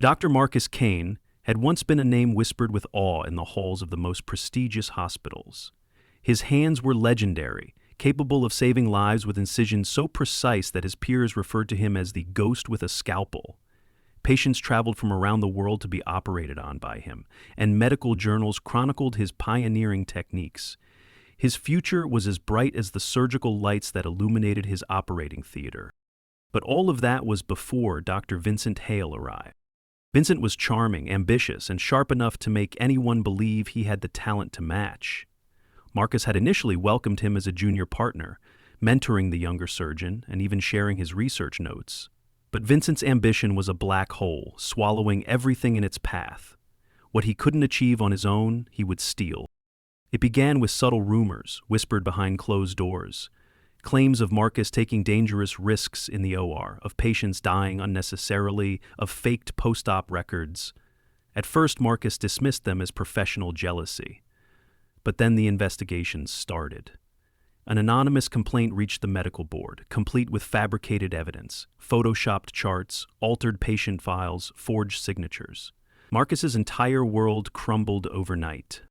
Dr. Marcus Kane had once been a name whispered with awe in the halls of the most prestigious hospitals. His hands were legendary, capable of saving lives with incisions so precise that his peers referred to him as the ghost with a scalpel. Patients traveled from around the world to be operated on by him, and medical journals chronicled his pioneering techniques. His future was as bright as the surgical lights that illuminated his operating theater. But all of that was before Dr. Vincent Hale arrived. Vincent was charming, ambitious, and sharp enough to make anyone believe he had the talent to match. Marcus had initially welcomed him as a junior partner, mentoring the younger surgeon and even sharing his research notes. But Vincent's ambition was a black hole, swallowing everything in its path. What he couldn't achieve on his own, he would steal. It began with subtle rumors, whispered behind closed doors. Claims of Marcus taking dangerous risks in the OR, of patients dying unnecessarily, of faked post-op records. At first, Marcus dismissed them as professional jealousy. But then the investigations started. An anonymous complaint reached the medical board, complete with fabricated evidence, photoshopped charts, altered patient files, forged signatures. Marcus's entire world crumbled overnight.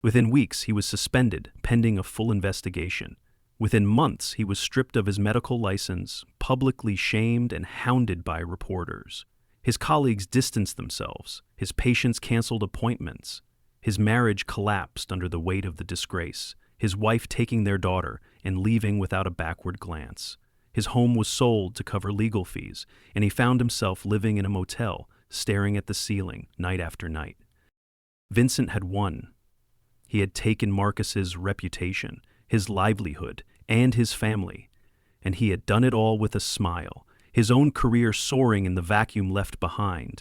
Within weeks, he was suspended, pending a full investigation. Within months, he was stripped of his medical license, publicly shamed and hounded by reporters. His colleagues distanced themselves. His patients canceled appointments. His marriage collapsed under the weight of the disgrace, his wife taking their daughter and leaving without a backward glance. His home was sold to cover legal fees, and he found himself living in a motel, staring at the ceiling night after night. Vincent had won. He had taken Marcus's reputation, his livelihood, and his family, and he had done it all with a smile, his own career soaring in the vacuum left behind.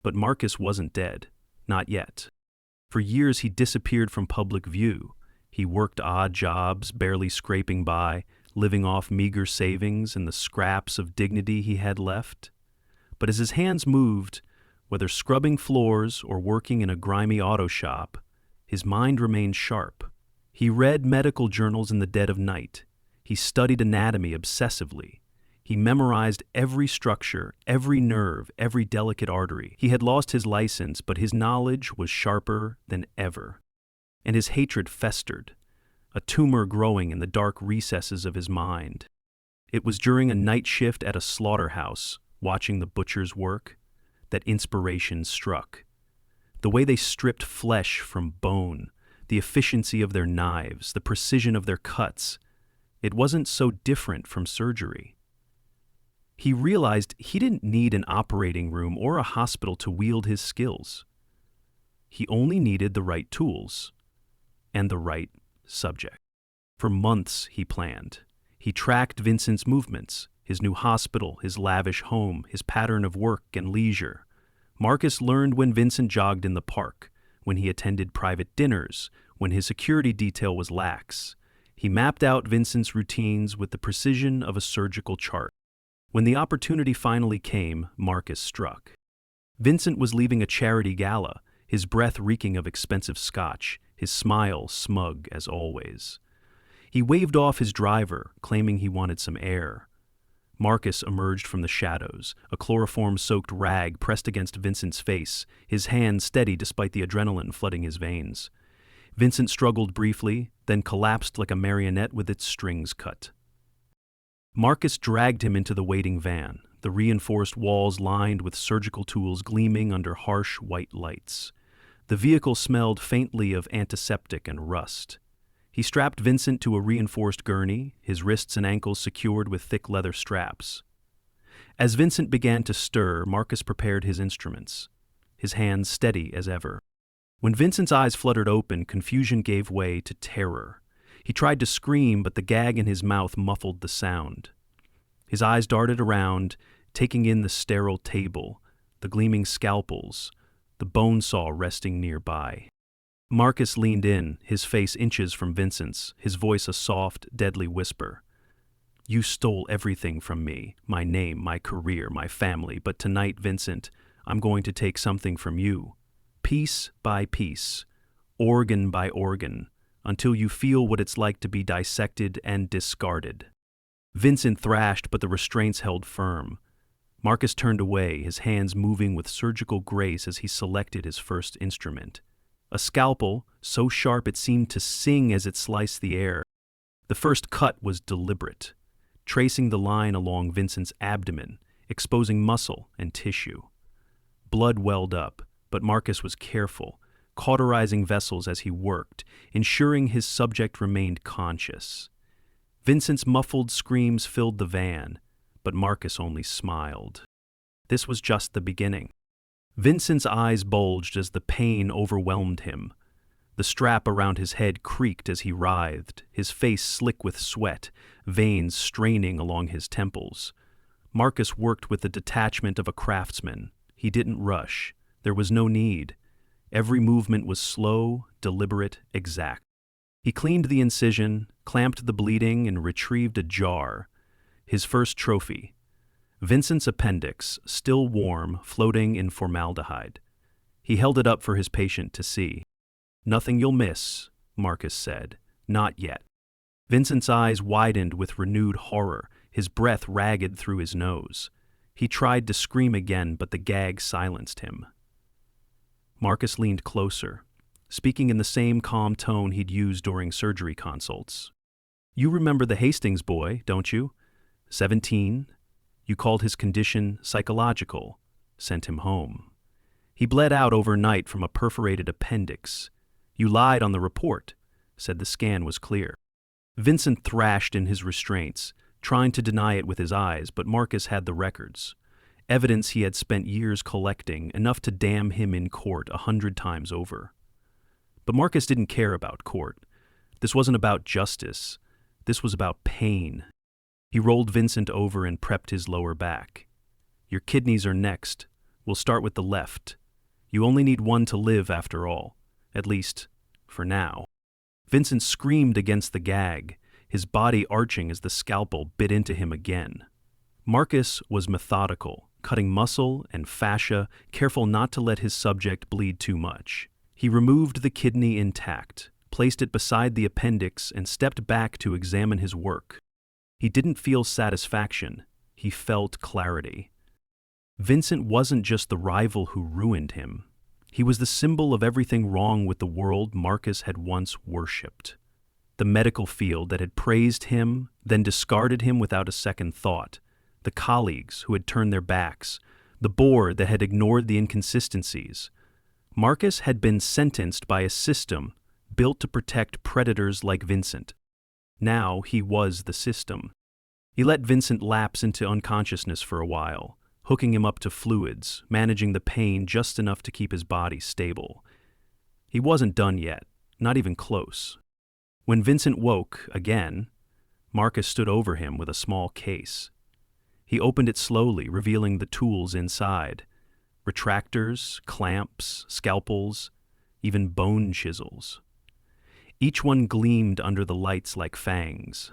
But Marcus wasn't dead, not yet. For years he disappeared from public view. He worked odd jobs, barely scraping by, living off meager savings and the scraps of dignity he had left. But as his hands moved, whether scrubbing floors or working in a grimy auto shop, his mind remained sharp. He read medical journals in the dead of night. He studied anatomy obsessively. He memorized every structure, every nerve, every delicate artery. He had lost his license, but his knowledge was sharper than ever. And his hatred festered, a tumor growing in the dark recesses of his mind. It was during a night shift at a slaughterhouse, watching the butchers work, that inspiration struck. The way they stripped flesh from bone, the efficiency of their knives, the precision of their cuts, it wasn't so different from surgery. He realized he didn't need an operating room or a hospital to wield his skills. He only needed the right tools and the right subject. For months he planned. He tracked Vincent's movements, his new hospital, his lavish home, his pattern of work and leisure. Marcus learned when Vincent jogged in the park, when he attended private dinners, when his security detail was lax. He mapped out Vincent's routines with the precision of a surgical chart. When the opportunity finally came, Marcus struck. Vincent was leaving a charity gala, his breath reeking of expensive scotch, his smile smug as always. He waved off his driver, claiming he wanted some air. Marcus emerged from the shadows, a chloroform-soaked rag pressed against Vincent's face, his hand steady despite the adrenaline flooding his veins. Vincent struggled briefly, then collapsed like a marionette with its strings cut. Marcus dragged him into the waiting van, the reinforced walls lined with surgical tools gleaming under harsh white lights. The vehicle smelled faintly of antiseptic and rust. He strapped Vincent to a reinforced gurney, his wrists and ankles secured with thick leather straps. As Vincent began to stir, Marcus prepared his instruments, his hands steady as ever. When Vincent's eyes fluttered open, confusion gave way to terror. He tried to scream, but the gag in his mouth muffled the sound. His eyes darted around, taking in the sterile table, the gleaming scalpels, the bone saw resting nearby. Marcus leaned in, his face inches from Vincent's, his voice a soft, deadly whisper. "You stole everything from me, my name, my career, my family, but tonight, Vincent, I'm going to take something from you, piece by piece, organ by organ, until you feel what it's like to be dissected and discarded." Vincent thrashed, but the restraints held firm. Marcus turned away, his hands moving with surgical grace as he selected his first instrument. A scalpel, so sharp it seemed to sing as it sliced the air. The first cut was deliberate, tracing the line along Vincent's abdomen, exposing muscle and tissue. Blood welled up, but Marcus was careful, cauterizing vessels as he worked, ensuring his subject remained conscious. Vincent's muffled screams filled the van, but Marcus only smiled. This was just the beginning. Vincent's eyes bulged as the pain overwhelmed him. The strap around his head creaked as he writhed, his face slick with sweat, veins straining along his temples. Marcus worked with the detachment of a craftsman. He didn't rush. There was no need. Every movement was slow, deliberate, exact. He cleaned the incision, clamped the bleeding, and retrieved a jar. His first trophy. Vincent's appendix, still warm, floating in formaldehyde. He held it up for his patient to see. "Nothing you'll miss," Marcus said. "Not yet." Vincent's eyes widened with renewed horror, his breath ragged through his nose. He tried to scream again, but the gag silenced him. Marcus leaned closer, speaking in the same calm tone he'd used during surgery consults. "You remember the Hastings boy, don't you? 17. You called his condition psychological, sent him home. He bled out overnight from a perforated appendix. You lied on the report, said the scan was clear." Vincent thrashed in his restraints, trying to deny it with his eyes, but Marcus had the records. Evidence he had spent years collecting, enough to damn him in court 100 times over. But Marcus didn't care about court. This wasn't about justice. This was about pain. He rolled Vincent over and prepped his lower back. "Your kidneys are next. We'll start with the left. You only need one to live after all. At least, for now." Vincent screamed against the gag, his body arching as the scalpel bit into him again. Marcus was methodical, cutting muscle and fascia, careful not to let his subject bleed too much. He removed the kidney intact, placed it beside the appendix, and stepped back to examine his work. He didn't feel satisfaction. He felt clarity. Vincent wasn't just the rival who ruined him. He was the symbol of everything wrong with the world Marcus had once worshipped. The medical field that had praised him, then discarded him without a second thought. The colleagues who had turned their backs. The board that had ignored the inconsistencies. Marcus had been sentenced by a system built to protect predators like Vincent. Now he was the system. He let Vincent lapse into unconsciousness for a while, hooking him up to fluids, managing the pain just enough to keep his body stable. He wasn't done yet, not even close. When Vincent woke again, Marcus stood over him with a small case. He opened it slowly, revealing the tools inside. Retractors, clamps, scalpels, even bone chisels. Each one gleamed under the lights like fangs.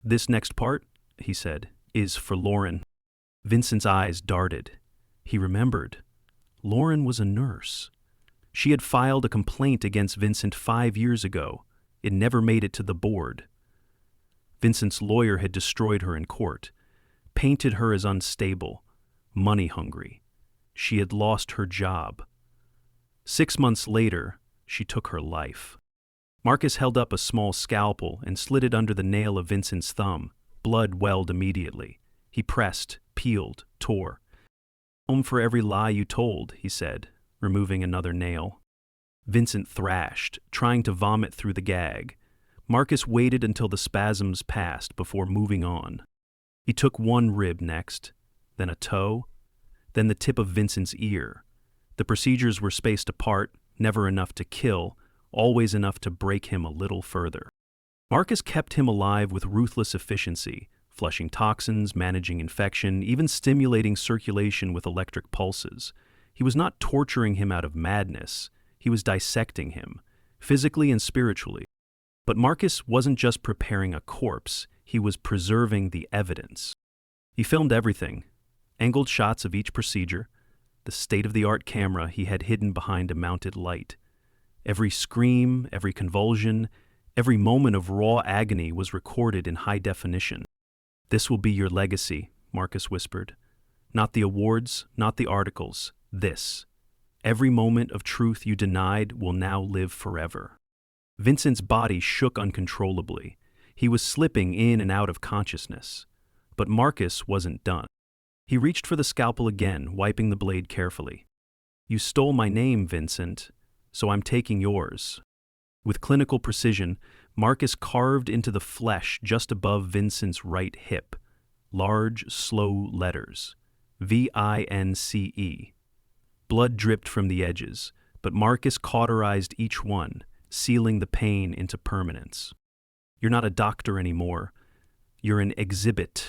"This next part," he said, "is for Lauren." Vincent's eyes darted. He remembered. Lauren was a nurse. She had filed a complaint against Vincent 5 years ago. It never made it to the board. Vincent's lawyer had destroyed her in court, painted her as unstable, money-hungry. She had lost her job. 6 months later, she took her life. Marcus held up a small scalpel and slid it under the nail of Vincent's thumb. Blood welled immediately. He pressed, peeled, tore. "Home for every lie you told," he said, removing another nail. Vincent thrashed, trying to vomit through the gag. Marcus waited until the spasms passed before moving on. He took one rib next, then a toe, then the tip of Vincent's ear. The procedures were spaced apart, never enough to kill, always enough to break him a little further. Marcus kept him alive with ruthless efficiency, flushing toxins, managing infection, even stimulating circulation with electric pulses. He was not torturing him out of madness. He was dissecting him, physically and spiritually. But Marcus wasn't just preparing a corpse, he was preserving the evidence. He filmed everything, angled shots of each procedure, the state-of-the-art camera he had hidden behind a mounted light. Every scream, every convulsion, every moment of raw agony was recorded in high definition. "This will be your legacy," Marcus whispered. Not the awards, not the articles. This. Every moment of truth you denied will now live forever. Vincent's body shook uncontrollably. He was slipping in and out of consciousness. But Marcus wasn't done. He reached for the scalpel again, wiping the blade carefully. You stole my name, Vincent, so I'm taking yours. With clinical precision, Marcus carved into the flesh just above Vincent's right hip. Large, slow letters. V-I-N-C-E. Blood dripped from the edges, but Marcus cauterized each one, sealing the pain into permanence. You're not a doctor anymore. You're an exhibit.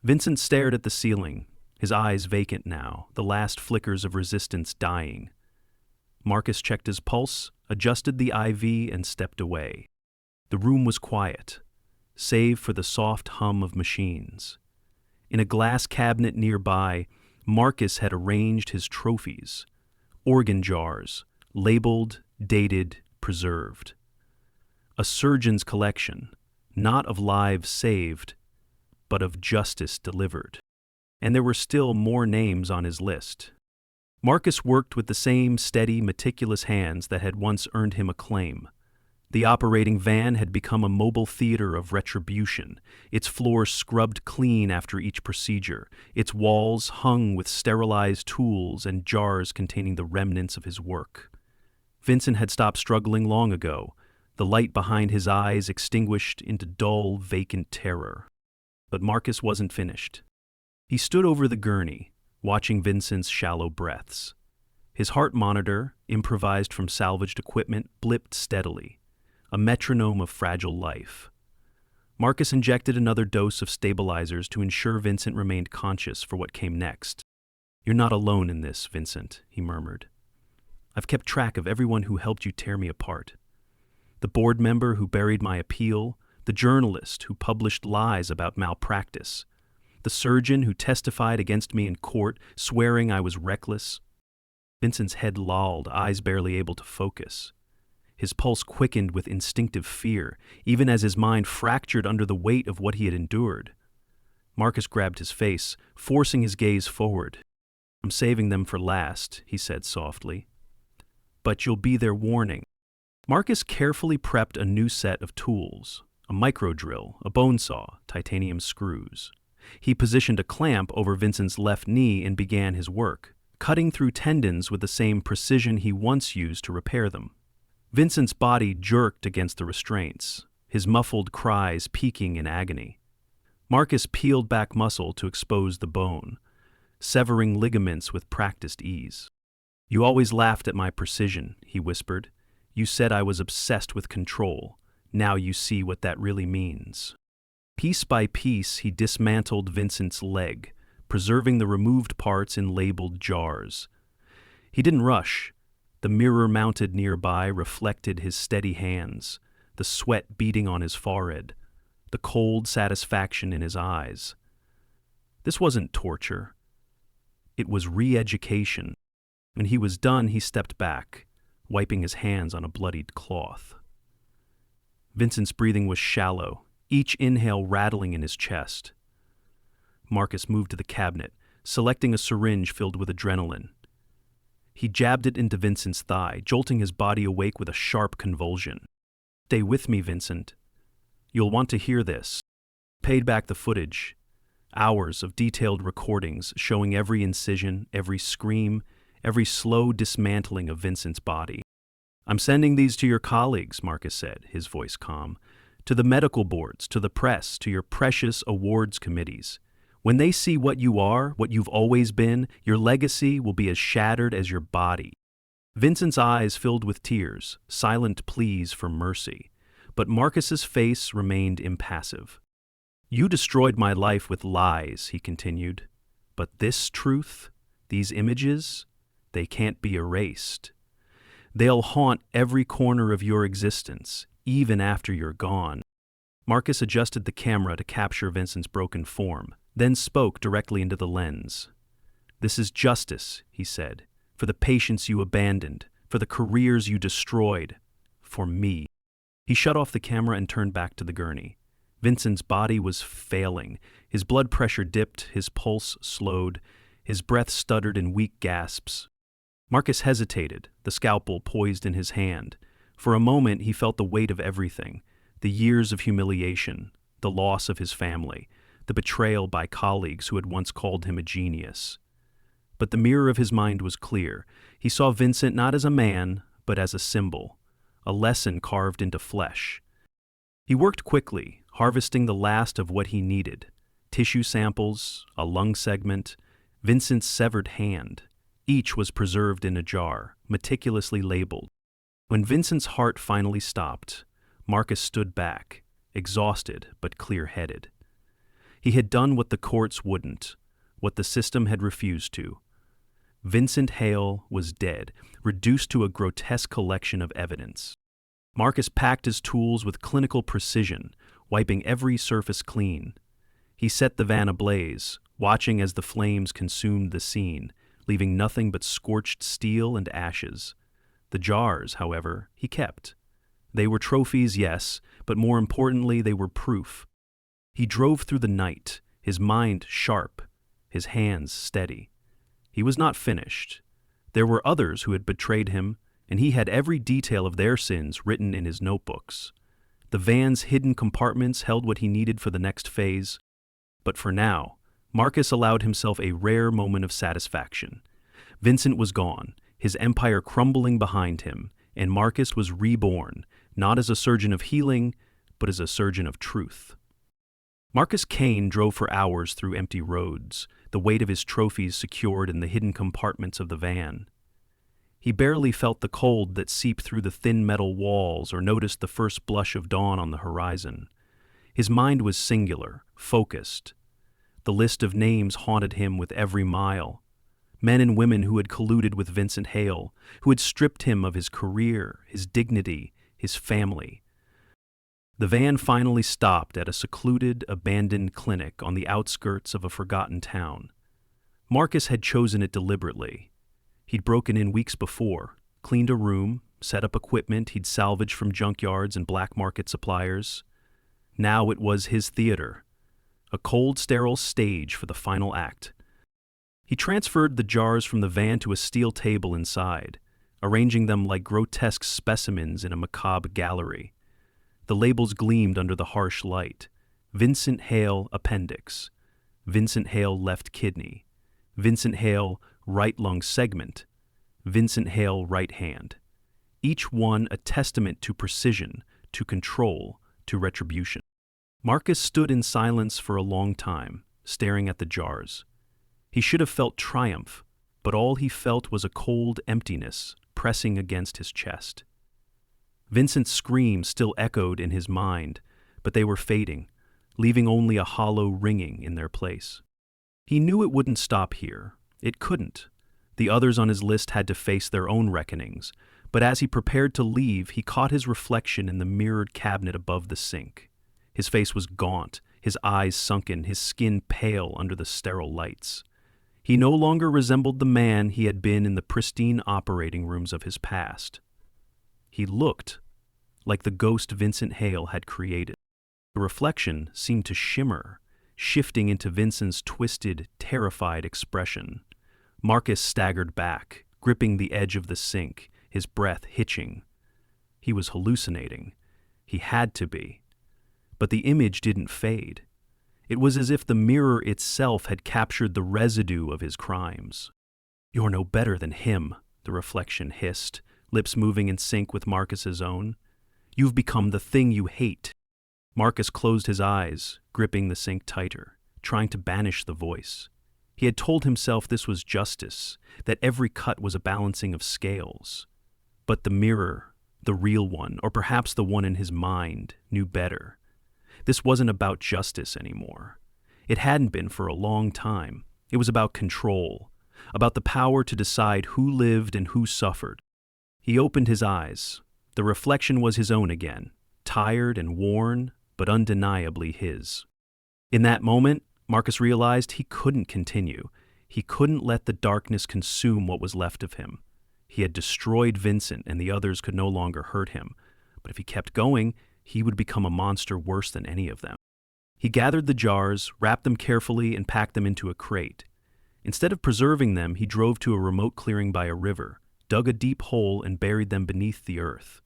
Vincent stared at the ceiling, his eyes vacant now, the last flickers of resistance dying. Marcus checked his pulse, adjusted the IV, and stepped away. The room was quiet, save for the soft hum of machines. In a glass cabinet nearby, Marcus had arranged his trophies, organ jars, labeled, dated, preserved. A surgeon's collection, not of lives saved, but of justice delivered. And there were still more names on his list. Marcus worked with the same steady, meticulous hands that had once earned him acclaim. The operating van had become a mobile theater of retribution, its floors scrubbed clean after each procedure, its walls hung with sterilized tools and jars containing the remnants of his work. Vincent had stopped struggling long ago, the light behind his eyes extinguished into dull, vacant terror. But Marcus wasn't finished. He stood over the gurney, watching Vincent's shallow breaths. His heart monitor, improvised from salvaged equipment, blipped steadily, a metronome of fragile life. Marcus injected another dose of stabilizers to ensure Vincent remained conscious for what came next. You're not alone in this, Vincent, he murmured. I've kept track of everyone who helped you tear me apart. The board member who buried my appeal, the journalist who published lies about malpractice, the surgeon who testified against me in court, swearing I was reckless. Vincent's head lolled, eyes barely able to focus. His pulse quickened with instinctive fear, even as his mind fractured under the weight of what he had endured. Marcus grabbed his face, forcing his gaze forward. I'm saving them for last, he said softly. But you'll be their warning. Marcus carefully prepped a new set of tools, a micro drill, a bone saw, titanium screws. He positioned a clamp over Vincent's left knee and began his work, cutting through tendons with the same precision he once used to repair them. Vincent's body jerked against the restraints, his muffled cries peaking in agony. Marcus peeled back muscle to expose the bone, severing ligaments with practiced ease. You always laughed at my precision, he whispered. You said I was obsessed with control. Now you see what that really means. Piece by piece, he dismantled Vincent's leg, preserving the removed parts in labeled jars. He didn't rush. The mirror mounted nearby reflected his steady hands, the sweat beating on his forehead, the cold satisfaction in his eyes. This wasn't torture. It was re-education. When he was done, he stepped back, wiping his hands on a bloodied cloth. Vincent's breathing was shallow, each inhale rattling in his chest. Marcus moved to the cabinet, selecting a syringe filled with adrenaline. He jabbed it into Vincent's thigh, jolting his body awake with a sharp convulsion. Stay with me, Vincent. You'll want to hear this. Paid back the footage. Hours of detailed recordings showing every incision, every scream, every slow dismantling of Vincent's body. I'm sending these to your colleagues, Marcus said, his voice calm. To the medical boards, to the press, to your precious awards committees. When they see what you are, what you've always been, your legacy will be as shattered as your body. Vincent's eyes filled with tears, silent pleas for mercy. But Marcus's face remained impassive. You destroyed my life with lies, he continued. But this truth, these images, they can't be erased. They'll haunt every corner of your existence, even after you're gone. Marcus adjusted the camera to capture Vincent's broken form, then spoke directly into the lens. This is justice, he said, for the patients you abandoned, for the careers you destroyed, for me. He shut off the camera and turned back to the gurney. Vincent's body was failing. His blood pressure dipped, his pulse slowed. His breath stuttered in weak gasps. Marcus hesitated, the scalpel poised in his hand. For a moment he felt the weight of everything, the years of humiliation, the loss of his family, the betrayal by colleagues who had once called him a genius. But the mirror of his mind was clear. He saw Vincent not as a man, but as a symbol, a lesson carved into flesh. He worked quickly, harvesting the last of what he needed: tissue samples, a lung segment, Vincent's severed hand. Each was preserved in a jar, meticulously labeled. When Vincent's heart finally stopped, Marcus stood back, exhausted but clear-headed. He had done what the courts wouldn't, what the system had refused to. Vincent Hale was dead, reduced to a grotesque collection of evidence. Marcus packed his tools with clinical precision, wiping every surface clean. He set the van ablaze, watching as the flames consumed the scene, leaving nothing but scorched steel and ashes. The jars, however, he kept. They were trophies, yes, but more importantly, they were proof. He drove through the night, his mind sharp, his hands steady. He was not finished. There were others who had betrayed him, and he had every detail of their sins written in his notebooks. The van's hidden compartments held what he needed for the next phase. But for now, Marcus allowed himself a rare moment of satisfaction. Vincent was gone, his empire crumbling behind him, and Marcus was reborn, not as a surgeon of healing, but as a surgeon of truth. Marcus Kane drove for hours through empty roads, the weight of his trophies secured in the hidden compartments of the van. He barely felt the cold that seeped through the thin metal walls or noticed the first blush of dawn on the horizon. His mind was singular, focused. The list of names haunted him with every mile. Men and women who had colluded with Vincent Hale, who had stripped him of his career, his dignity, his family. The van finally stopped at a secluded, abandoned clinic on the outskirts of a forgotten town. Marcus had chosen it deliberately. He'd broken in weeks before, cleaned a room, set up equipment he'd salvaged from junkyards and black market suppliers. Now it was his theater, a cold, sterile stage for the final act. He transferred the jars from the van to a steel table inside, arranging them like grotesque specimens in a macabre gallery. The labels gleamed under the harsh light. Vincent Hale appendix, Vincent Hale left kidney, Vincent Hale right lung segment, Vincent Hale right hand. Each one a testament to precision, to control, to retribution. Marcus stood in silence for a long time, staring at the jars. He should have felt triumph, but all he felt was a cold emptiness pressing against his chest. Vincent's screams still echoed in his mind, but they were fading, leaving only a hollow ringing in their place. He knew it wouldn't stop here. It couldn't. The others on his list had to face their own reckonings, but as he prepared to leave, he caught his reflection in the mirrored cabinet above the sink. His face was gaunt, his eyes sunken, his skin pale under the sterile lights. He no longer resembled the man he had been in the pristine operating rooms of his past. He looked like the ghost Vincent Hale had created. The reflection seemed to shimmer, shifting into Vincent's twisted, terrified expression. Marcus staggered back, gripping the edge of the sink, his breath hitching. He was hallucinating. He had to be. But the image didn't fade. It was as if the mirror itself had captured the residue of his crimes. "You're no better than him," the reflection hissed, lips moving in sync with Marcus's own. "You've become the thing you hate." Marcus closed his eyes, gripping the sink tighter, trying to banish the voice. He had told himself this was justice, that every cut was a balancing of scales. But the mirror, the real one, or perhaps the one in his mind, knew better. This wasn't about justice anymore. It hadn't been for a long time. It was about control, about the power to decide who lived and who suffered. He opened his eyes. The reflection was his own again, tired and worn, but undeniably his. In that moment, Marcus realized he couldn't continue. He couldn't let the darkness consume what was left of him. He had destroyed Vincent, and the others could no longer hurt him. But if he kept going, he would become a monster worse than any of them. He gathered the jars, wrapped them carefully, and packed them into a crate. Instead of preserving them, he drove to a remote clearing by a river, dug a deep hole, and buried them beneath the earth.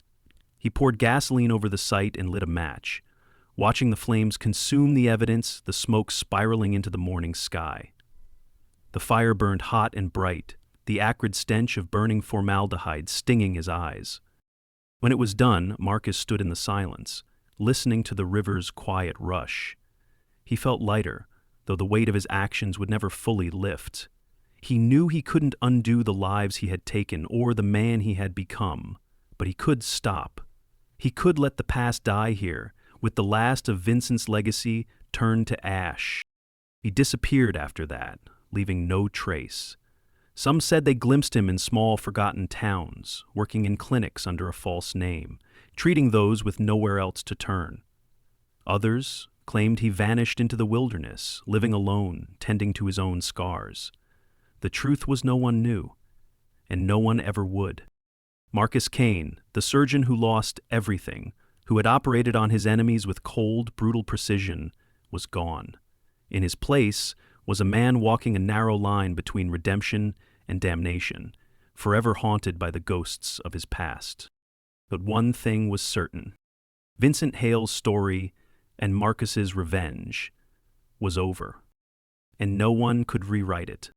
He poured gasoline over the site and lit a match, watching the flames consume the evidence, the smoke spiraling into the morning sky. The fire burned hot and bright, the acrid stench of burning formaldehyde stinging his eyes. When it was done, Marcus stood in the silence, listening to the river's quiet rush. He felt lighter, though the weight of his actions would never fully lift. He knew he couldn't undo the lives he had taken or the man he had become, but he could stop. He could let the past die here, with the last of Vincent's legacy turned to ash. He disappeared after that, leaving no trace. Some said they glimpsed him in small, forgotten towns, working in clinics under a false name, treating those with nowhere else to turn. Others claimed he vanished into the wilderness, living alone, tending to his own scars. The truth was no one knew, and no one ever would. Marcus Kane, the surgeon who lost everything, who had operated on his enemies with cold, brutal precision, was gone. In his place was a man walking a narrow line between redemption and damnation, forever haunted by the ghosts of his past. But one thing was certain. Vincent Hale's story and Marcus's revenge was over, and no one could rewrite it.